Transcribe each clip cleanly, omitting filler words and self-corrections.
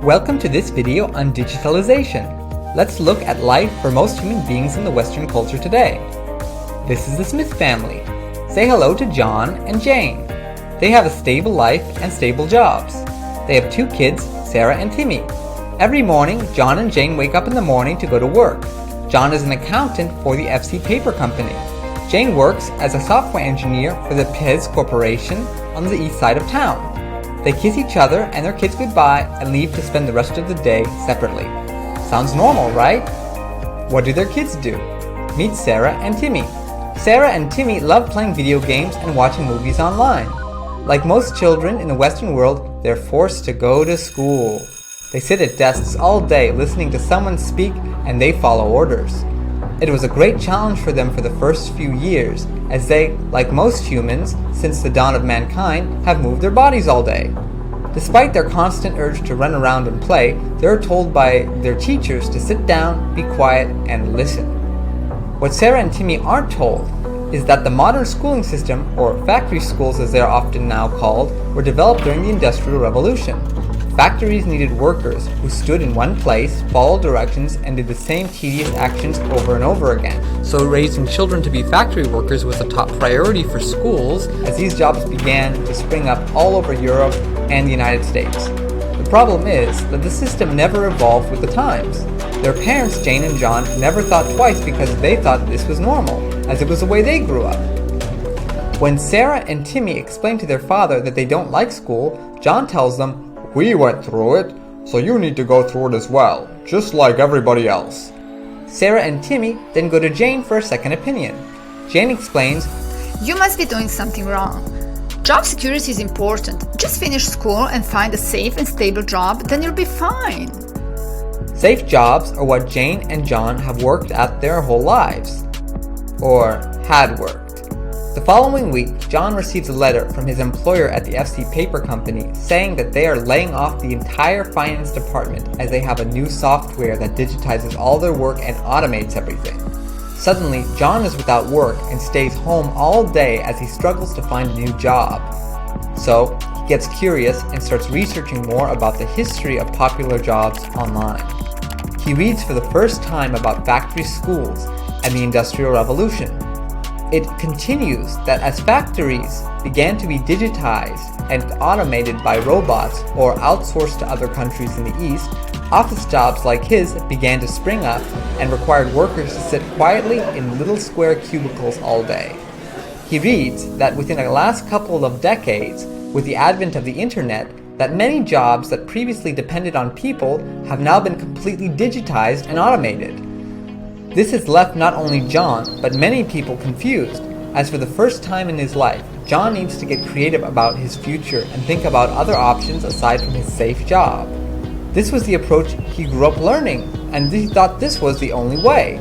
Welcome to this video on digitalization. Let's look at life for most human beings in the Western culture today. This is the Smith family. Say hello to John and Jane. They have a stable life and stable jobs. They have two kids, Sarah and Timmy. Every morning, John and Jane wake up in the morning to go to work. John is an accountant for the FC paper company. Jane works as a software engineer for the Pez Corporation on the east side of town. They kiss each other and their kids goodbye and leave to spend the rest of the day separately. Sounds normal, right? What do their kids do? Meet Sarah and Timmy. Sarah and Timmy love playing video games and watching movies online. Like most children in the Western world, they're forced to go to school. They sit at desks all day listening to someone speak and they follow orders. It was a great challenge for them for the first few years, as they, like most humans, since the dawn of mankind, have moved their bodies all day. Despite their constant urge to run around and play, they are told by their teachers to sit down, be quiet, and listen. What Sarah and Timmy aren't told is that the modern schooling system, or factory schools as they are often now called, were developed during the Industrial Revolution. Factories needed workers who stood in one place, followed directions, and did the same tedious actions over and over again. So raising children to be factory workers was a top priority for schools as these jobs began to spring up all over Europe and the United States. The problem is that the system never evolved with the times. Their parents, Jane and John, never thought twice because they thought this was normal, as it was the way they grew up. When Sarah and Timmy explain to their father that they don't like school, John tells them, "We went through it, so you need to go through it as well, just like everybody else." Sarah and Timmy then go to Jane for a second opinion. Jane explains, "You must be doing something wrong. Job security is important. Just finish school and find a safe and stable job, then you'll be fine." Safe jobs are what Jane and John have worked at their whole lives. Or had worked. The following week, John receives a letter from his employer at the FC paper company saying that they are laying off the entire finance department as they have a new software that digitizes all their work and automates everything. Suddenly, John is without work and stays home all day as he struggles to find a new job. So, he gets curious and starts researching more about the history of popular jobs online. He reads for the first time about factory schools and the Industrial Revolution. It continues that as factories began to be digitized and automated by robots or outsourced to other countries in the East, office jobs like his began to spring up and required workers to sit quietly in little square cubicles all day. He reads that within the last couple of decades, with the advent of the internet, that many jobs that previously depended on people have now been completely digitized and automated. This has left not only John, but many people confused, as for the first time in his life, John needs to get creative about his future and think about other options aside from his safe job. This was the approach he grew up learning, and he thought this was the only way.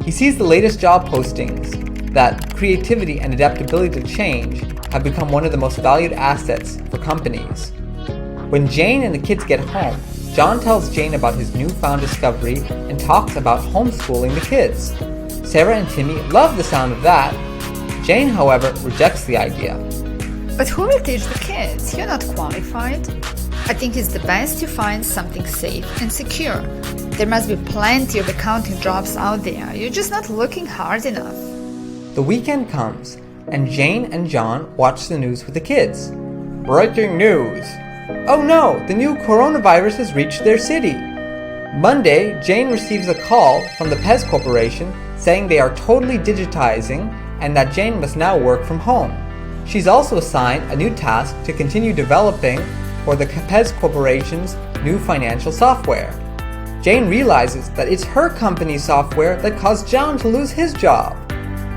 He sees the latest job postings that creativity and adaptability to change have become one of the most valued assets for companies. When Jane and the kids get home, John tells Jane about his newfound discovery and talks about homeschooling the kids. Sarah and Timmy love the sound of that. Jane, however, rejects the idea. "But who will teach the kids? You're not qualified. I think it's the best you find something safe and secure. There must be plenty of accounting jobs out there. You're just not looking hard enough." The weekend comes, and Jane and John watch the news with the kids. Breaking news! Oh no, the new coronavirus has reached their city. Monday, Jane receives a call from the Pez Corporation saying they are totally digitizing and that Jane must now work from home. She's also assigned a new task to continue developing for the Pez Corporation's new financial software. Jane realizes that it's her company's software that caused John to lose his job.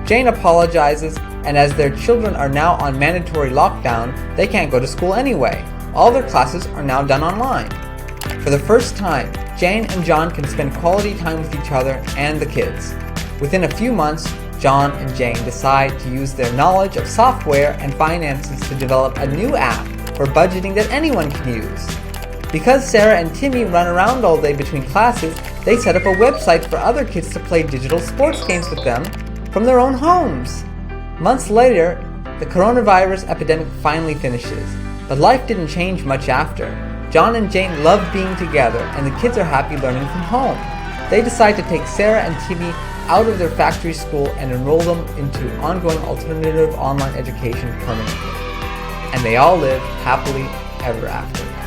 Jane apologizes, and as their children are now on mandatory lockdown, they can't go to school anyway. All their classes are now done online. For the first time, Jane and John can spend quality time with each other and the kids. Within a few months, John and Jane decide to use their knowledge of software and finances to develop a new app for budgeting that anyone can use. Because Sarah and Timmy run around all day between classes, they set up a website for other kids to play digital sports games with them from their own homes. Months later, the coronavirus epidemic finally finishes. But life didn't change much after. John and Jane love being together, and the kids are happy learning from home. They decide to take Sarah and Timmy out of their factory school and enroll them into ongoing alternative online education permanently. And they all live happily ever after.